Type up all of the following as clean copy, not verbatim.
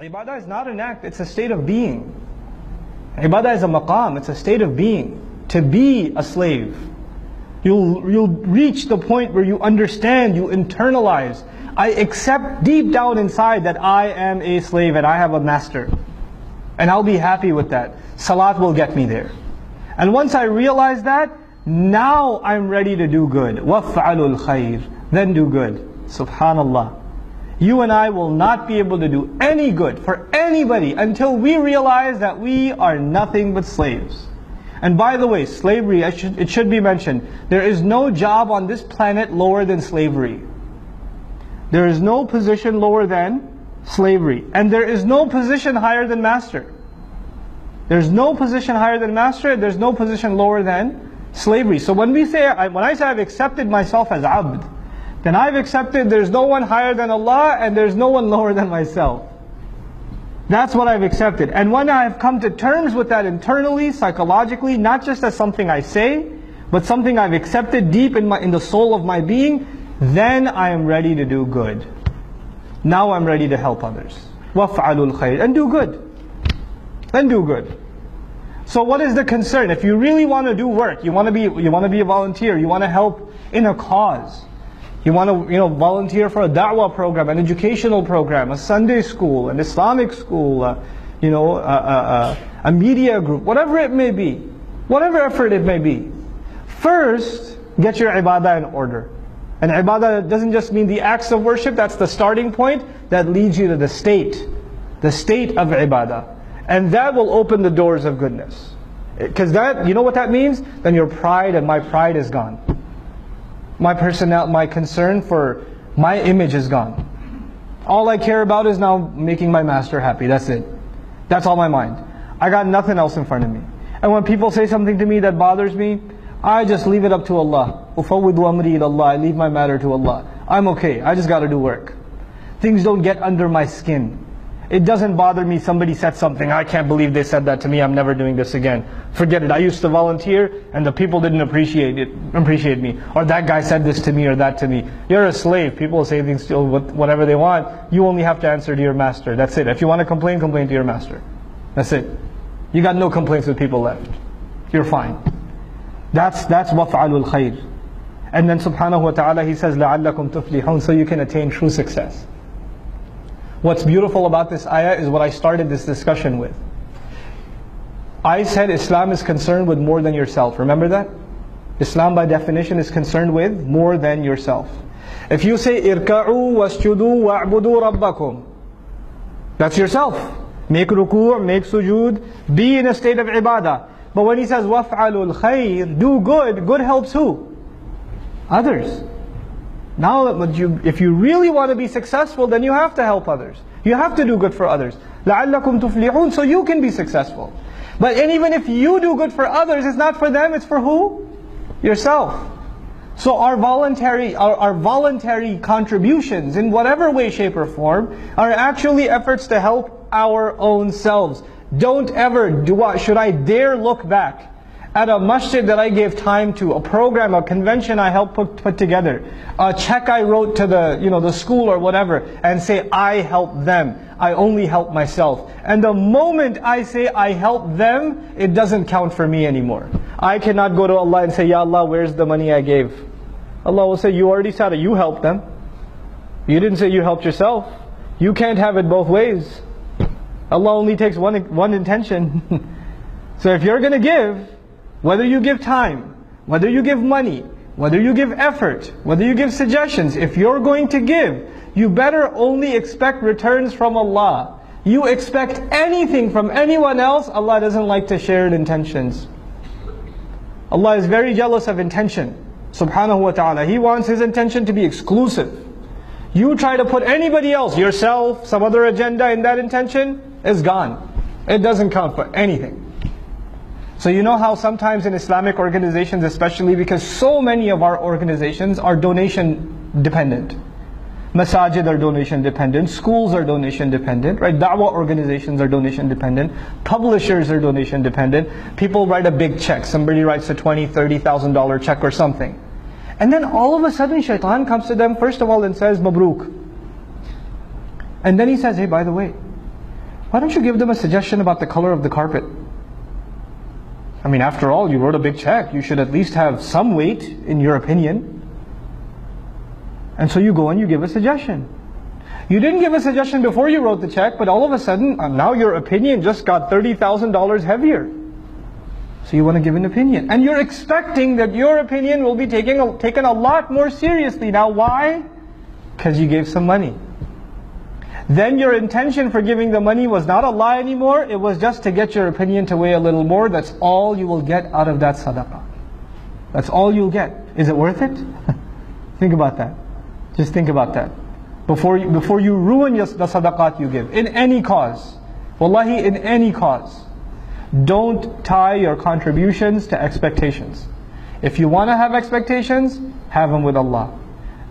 Ibadah is not an act, it's a state of being. Ibadah is a maqam, it's a state of being. To be a slave. You'll reach the point where you understand, you internalize. I accept deep down inside that I am a slave and I have a master. And I'll be happy with that. Salat will get me there. And once I realize that, now I'm ready to do good. وَافْعَلُوا الْخَيْرِ. Then do good. Subhanallah. You and I will not be able to do any good for anybody until we realize that we are nothing but slaves. And by the way, slavery, it should be mentioned, there is no job on this planet lower than slavery. There is no position lower than slavery. And there is no position higher than master. There's no position higher than master, there's no position lower than slavery. So when I say I've accepted myself as abd, then I've accepted there's no one higher than Allah and there's no one lower than myself. That's what I've accepted. And when I've come to terms with that internally, psychologically, not just as something I say, but something I've accepted deep in the soul of my being, then I am ready to do good. Now I'm ready to help others. وَافْعَلُوا الْخَيْرِ. And do good. And do good. So what is the concern? If you really want to do work, you want to be a volunteer, you want to help in a cause, you want to volunteer for a da'wah program, an educational program, a Sunday school, an Islamic school, a media group, whatever it may be, whatever effort it may be. First, get your ibadah in order. And ibadah doesn't just mean the acts of worship, that's the starting point, that leads you to the state of ibadah. And that will open the doors of goodness. Because that, you know what that means? Then your pride and my pride is gone. My concern for my image is gone. All I care about is now making my master happy. That's it. That's all my mind. I got nothing else in front of me. And when people say something to me that bothers me, I just leave it up to Allah. أُفَوِّضُ أَمْرِي إِلَى اللَّهِ. I leave my matter to Allah. I'm okay. I just got to do work. Things don't get under my skin. It doesn't bother me somebody said something, I can't believe they said that to me, I'm never doing this again. Forget it, I used to volunteer and the people didn't appreciate me. Or that guy said this to me or that to me. You're a slave, people say things to whatever they want. You only have to answer to your master, that's it. If you want to complain, complain to your master. That's it. You got no complaints with people left. You're fine. That's وَافْعَلُوا الْخَيْرِ. And then subhanahu wa ta'ala he says, لَعَلَّكُمْ تُفْلِحُونَ, so you can attain true success. What's beautiful about this ayah is what I started this discussion with. I said Islam is concerned with more than yourself. Remember that? Islam by definition is concerned with more than yourself. If you say irka'u wasjudu wa'budu rabbakum, that's yourself. Make ruku', make sujood, be in a state of ibadah. But when he says waf'alul khair, do good, good helps who? Others. Now, if you really want to be successful, then you have to help others. You have to do good for others. لَعَلَّكُمْ تُفْلِحُونَ, so you can be successful. But even if you do good for others, it's not for them, it's for who? Yourself. So our voluntary contributions, in whatever way, shape or form, are actually efforts to help our own selves. Don't ever, should I dare look back at a masjid that I gave time to, a program, a convention I helped put together, a check I wrote to the school or whatever, and say, I helped them, I only help myself. And the moment I say I help them, it doesn't count for me anymore. I cannot go to Allah and say, Ya Allah, where's the money I gave? Allah will say, you already said it, you helped them. You didn't say you helped yourself. You can't have it both ways. Allah only takes one intention. So if you're going to give, whether you give time, whether you give money, whether you give effort, whether you give suggestions, if you're going to give, you better only expect returns from Allah. You expect anything from anyone else, Allah doesn't like to share intentions. Allah is very jealous of intention, subhanahu wa ta'ala. He wants His intention to be exclusive. You try to put anybody else, yourself, some other agenda in that intention, it's gone. It doesn't count for anything. So you know how sometimes in Islamic organizations, especially because so many of our organizations are donation dependent. Masajid are donation dependent, schools are donation dependent, right? Da'wah organizations are donation dependent, publishers are donation dependent. People write a big check, somebody writes a $20,000, $30,000 check or something. And then all of a sudden shaitan comes to them first of all and says, Mabruk. And then he says, hey, by the way, Why don't you give them a suggestion about the color of the carpet? I mean, after all, you wrote a big check. You should at least have some weight in your opinion. And so you go and you give a suggestion. You didn't give a suggestion before you wrote the check, but all of a sudden, now your opinion just got $30,000 heavier. So you want to give an opinion. And you're expecting that your opinion will be taken a lot more seriously. Now why? Because you gave some money. Then your intention for giving the money was not a lie anymore. It was just to get your opinion to weigh a little more. That's all you will get out of that sadaqah. That's all you'll get. Is it worth it? Think about that. Just think about that. Before you ruin the sadaqat you give. In any cause. Wallahi, in any cause. Don't tie your contributions to expectations. If you want to have expectations, have them with Allah.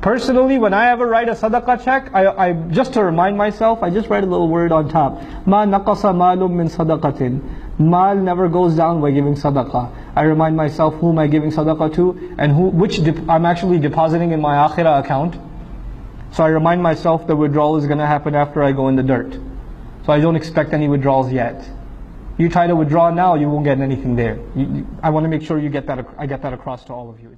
Personally, when I ever write a sadaqah check, I just to remind myself, I just write a little word on top. Ma naqasa malum min sadaqatin. Mal never goes down by giving sadaqah. I remind myself who am I giving sadaqah to, and which I'm actually depositing in my akhirah account. So I remind myself the withdrawal is going to happen after I go in the dirt. So I don't expect any withdrawals yet. You try to withdraw now, you won't get anything there. I want to make sure I get that across to all of you.